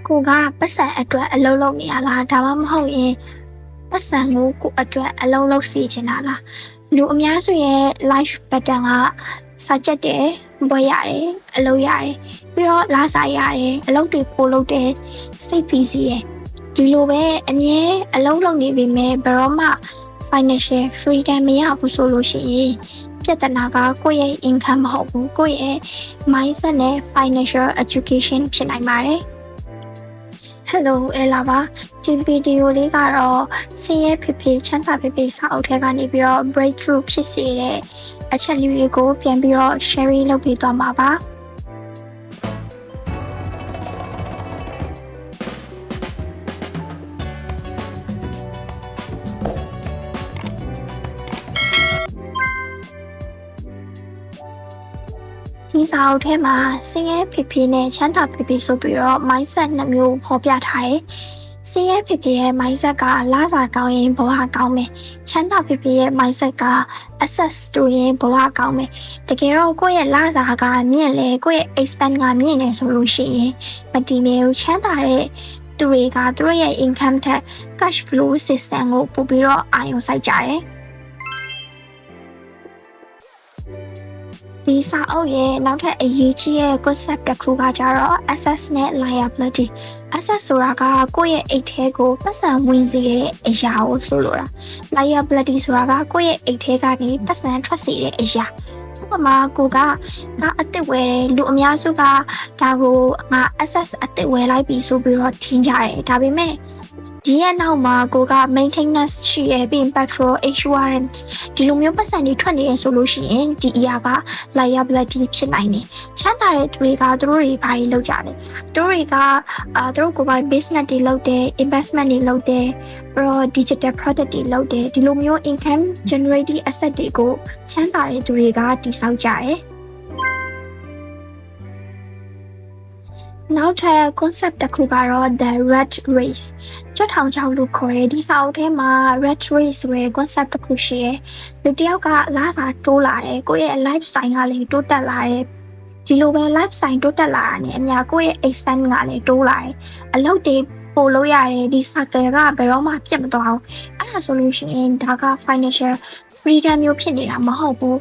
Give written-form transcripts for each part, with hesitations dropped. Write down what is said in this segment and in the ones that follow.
ကိုကပတ်စံအတွက်အလုပ်လုပ်နေရလားဒါမှမဟုတ်ရင်ပတ်စံကိုအတွက်အလုပ်လုပ်စီချင်တာလားလူအများစုရဲ့ life pattern ကစာချက်တယ်ဘွဲရတယ်အလုပ်ရတယ်ပြီးတော့လာစာရတယ်အလုပ်တွေပို့လုပ်တယ်စိတ်ဖိစီးတယ်ဒီလိုပဲအမြဲအလုပ်လုပ်နေပေမဲ့ဘယ်တော့မှ financial freedom မရဘူးဆိုလို့ရှိရင်ပြဿနာကကိုယ့်ရဲ့ income မဟုတ်ဘူးကိုယ့်ရဲ့ mindset နဲ့ financial education ဖြစ်နိုင်ပါတယ် Hello လာပါဒီဗီဒီယိုလေးကတော့ဆင်းရဲဖြစ်ဖြစ်ချမ်းသာဖြစ်ဖြစ်စာအုပ်ထဲကနေပြီးတော့ breakthrough ဖြစ်စေတဲ့အချက်လေးတွေကိုပြန်ပြီးတော့ share လုပ်ပေးသွားမှာပါဒီစာအုပ်ထဲမှာဆင်းရဲဖြစ်ဖြစ်နဲ့ချမ်းသာဖြစ်ဖြစ်ဆိုပြီးတော့ mindset နှစ်မျိုးဖော်ပြထားတယ်။ဆင်းရဲဖြစ်ဖြစ်ရဲ့ mindset ကလာစာကောင်းရင်ဘဝကောင်းမယ်။ချမ်းသာဖြစ်ဖြစ်ရဲ့ mindset က access တူရင်ဘဝကောင်းမယ်။တကယ်တော့ကိုယ့်ရဲ့လာစာကမြင့်လေကိုယ့်ရဲ့ expand ကမြင့်နေဆိုလို့ရှိရင်မတည်နေဘူးချမ်းသာတဲ့သူတွေကသူတို့ရဲ့ income ထက် cash flow system ကိုပို့ပြီးတော့အာရုံစိုက်ကြတယ်။ဒီစာအုပ်ရဲ့နောက်ထပ်အရေးကြီးတဲ့ concept တစ်ခုကကြတော့ access နဲ့ liability access ဆိုတာကကိုယ့်ရဲ့အိတ်ထဲကိုပတ်စံဝင်စေတဲ့အရာကိုဆိုလိုတာ liability ဆိုတာကကိုယ့်ရဲ့အိတ်ထဲကနေပတ်စံထွက်စေတဲ့အရာဥပမာကိုကငါအစ်စ်ဝယ်တယ်လူအများစုကဒါကိုငါ access အစ်စ်ဝယ်လိုက်ပြီဆိုပြီးတော့ထင်ကြတယ်ဒါပေမဲ့ဒီရဲ့နောက်မှာကိုက maintenance ရှိရပြီး petrol insurance ဒီလိုမျိုးပတ်စံတွေထွက်နေရဆိုလို့ရှိရင်ဒီအရာက liability ဖြစ်နိုင်တယ်ချမ်းသာတဲ့သူတွေကသူတို့တွေဘာတွေလုပ်ကြလဲသူတို့တွေကသူတို့ကိုယ်ပိုင် business တွေလုပ်တယ် investment တွေလုပ်တယ်ပြီးတော့ digital product တွေလုပ်တယ်ဒီလိုမျိုး income generating asset တွေကိုချမ်းသာတဲ့သူတွေကတည်ဆောက်ကြတယ်နောက်ထပ် concept တစ်ခုကတော့ the rat race ကြွထောင်ချောင်းလို့ခေါ်တဲ့ဒီစာအုပ်ထဲမှာ rat race ဆိုတဲ့ concept တစ်ခုရှိတယ်လူတစ်ယောက်ကလာစာတိုးလာတယ်ကိုယ့်ရဲ့ lifestyle ကလည်းတိုးတက်လာတယ်ဒီလိုပဲ lifestyle တိုးတက်လာတာနဲ့အများကိုယ့်ရဲ့ expand ကလည်းတိုးလာတယ်အလုပ်တွေပို့လို့ရတယ်ဒီ cycle ကဘယ်တော့မှပြတ်မသွားဘူးအဲ့ဒါဆိုလို့ရှိရင်ဒါက financial freedom မျိုးဖြစ်နေတာမဟုတ်ဘူး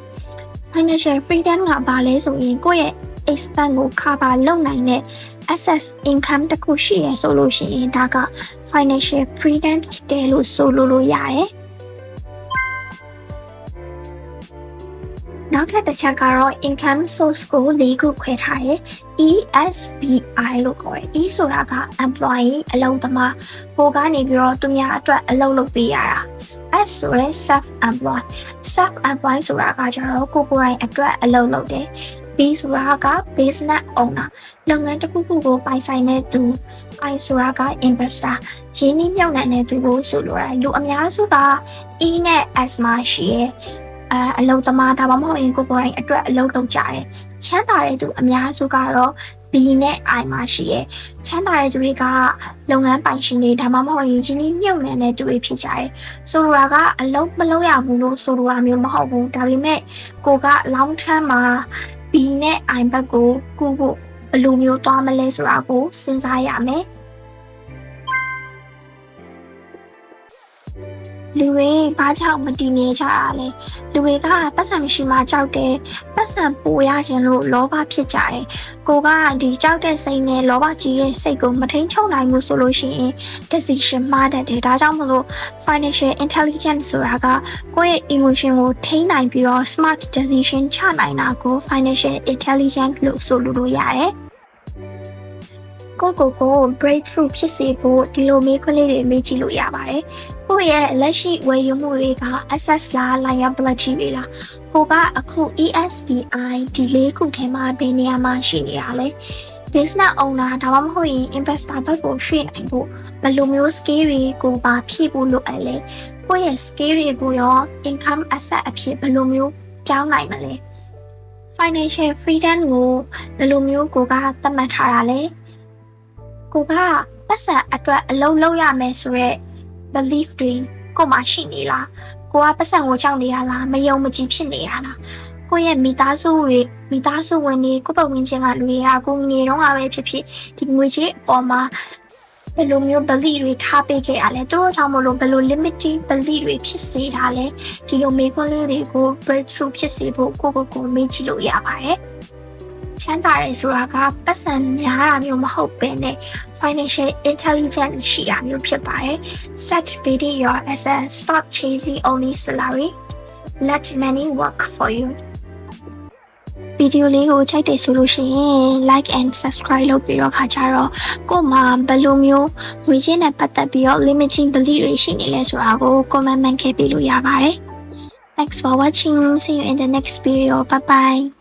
financial freedom ကဘာလဲဆိုရင်ကိုယ့်ရဲ့ expand ကို cover လုပ်နိုင်တဲ့ access income တခုရှိရဆိုလို့ရှိရင်ဒါက financial freedom ဖြစ်တယ်လို့ဆိုလို့ရတယ်နောက်ထပ်တစ်ချက်ကတော့ income source ကို၄ခုခွဲထားတယ် ESBI လို့ခေါ်တယ် E ဆိုတာက employee အလုပ်သမားကိုကနေပြီးတော့သူများအတွက်အလုပ်လုပ်ပေးရတာ S ဆိုရဲ self employed ဆိုတာကကျတော့ကိုယ်ပိုင်အတွက်အလုပ်လုပ်တယ်B ဆိုတာက business owner လုပ်ငန်းတစ်ခုခုကိုပိုင်ဆိုင်တဲ့သူ I ဆိုတာက investor ရင်းနှီးမြှုပ်နှံတဲ့သူကိုဆိုလိုတာလူအများစုက E နဲ့ S မှာရှိရဲ့အလုပ်သမားဒါမှမဟုတ်ရင်ကိုယ်ပိုင်အတွက်အလုပ်လုပ်ကြတယ်ချမ်းသာတဲ့သူအများစုကတော့ B နဲ့ I မှာရှိရဲ့ချမ်းသာတဲ့သူတွေကလုပ်ငန်းပိုင်ရှင်တွေဒါမှမဟုတ်ရင်ရင်းနှီးမြှုပ်နှံတဲ့သူတွေဖြစ်ကြတယ်ဆိုလိုတာကအလုပ်မလုပ်ရဘူးလို့ဆိုလိုတာမျိုးမဟုတ်ဘူးဒါပေမဲ့ကိုက long term မှာB နဲ့ I ဘက်ကိုကူဖို့ဘယ်လိုမျိုးသွားမလဲဆိုတာကိုစဉ်းစားရမယ်လူတွေဘာကြောင့်မတည်နေကြတာလဲလူတွေကပတ်စံမရှိမှကြောက်တယ်ပတ်စံပိုရခြင်းလို့လောဘဖြစ်ကြတယ်ကိုကဒီကြောက်တဲ့စိတ်နဲ့လောဘကြီးတဲ့စိတ်ကိုမထိန်ချုပ်နိုင်ဘူးဆိုလို့ရှိရင် decision မှားတတ်တယ်ဒါကြောင့်မလို့ financial intelligence ဆိုတာကကိုယ့်ရဲ့ emotion ကိုထိန်းနိုင်ပြီးတော့ smart decision ချနိုင်တာကို financial intelligence လို့ဆိုလို့ရတယ်ကို breakthrough ဖြစ်စေဖို့ဒီလိုမေးခွန်းလေးတွေမေးကြည့်လို့ရပါတယ်။ကိုယ့်ရဲ့လက်ရှိဝယ်ယူမှုတွေက access လား liability တွေလား။ကိုကအခု ESBI ဒီလေးခုထဲမှာဘယ်နေရာမှာရှိနေတာလဲ။ business owner ဒါမှမဟုတ်ရင် investor ဘက်ကိုရွှေ့နိုင်ဖို့ဘယ်လိုမျိုး skill တွေကိုပါဖြည့်ဖို့လိုအပ်လဲ။ကိုယ့်ရဲ့ skill တွေကိုရော income asset အဖြစ်ဘယ်လိုမျိုးပြောင်းနိုင်မလဲ။ financial freedom ကိုဘယ်လိုမျိုးကိုကသတ်မှတ်ထားတာလဲ။ကိုကပတ်စံအတွက်အလုပ်လုပ်ရမယ်ဆိုရက် belief တွေကိုမှရှိနေလားကိုကပတ်စံကိုကြောက်နေတာလားမယုံမကြည်ဖြစ်နေတာလားကိုရဲ့မိသားစုဝင်တွေကိုပတ်ဝန်းကျင်ကလူတွေကကိုငွေတော့ပဲဖြစ်ဖြစ်ဒီငွေချေးအပေါ်မှာ ဘယ်လိုမျိုး belief တွေထားပေးခဲ့ရလဲသူတို့ကြောင့်မလို့ဘယ်လို limiting belief တွေဖြစ်စေတာလဲဒီလိုမေးခွန်းလေးတွေကို breakthrough ဖြစ်စေဖို့ကိုမေးကြည့်လို့ရပါတယ်ချမ်းသာရဲဆိုတာကပတ်စံများတာမျိုးမဟုတ်ဘဲနဲ့ financial intelligence ရှိတာမျိုးဖြစ်ပါတယ် set building your assets stop chasing only salary let money work for you ဗီဒီယိုလေးကိုကြိုက်တယ်ဆိုလို့ရှိရင် like and subscribe လုပ်ပြီးတော့ခါကြတော့ကို့မှာဘယ်လိုမျိုးငွေချင်းနဲ့ပတ်သက်ပြီးတော့ limiting belief တွေရှိနေလဲဆိုတာကို comment မှန်ခဲ့ပေးလို့ရပါတယ် Thanks for watching see you in the next video bye bye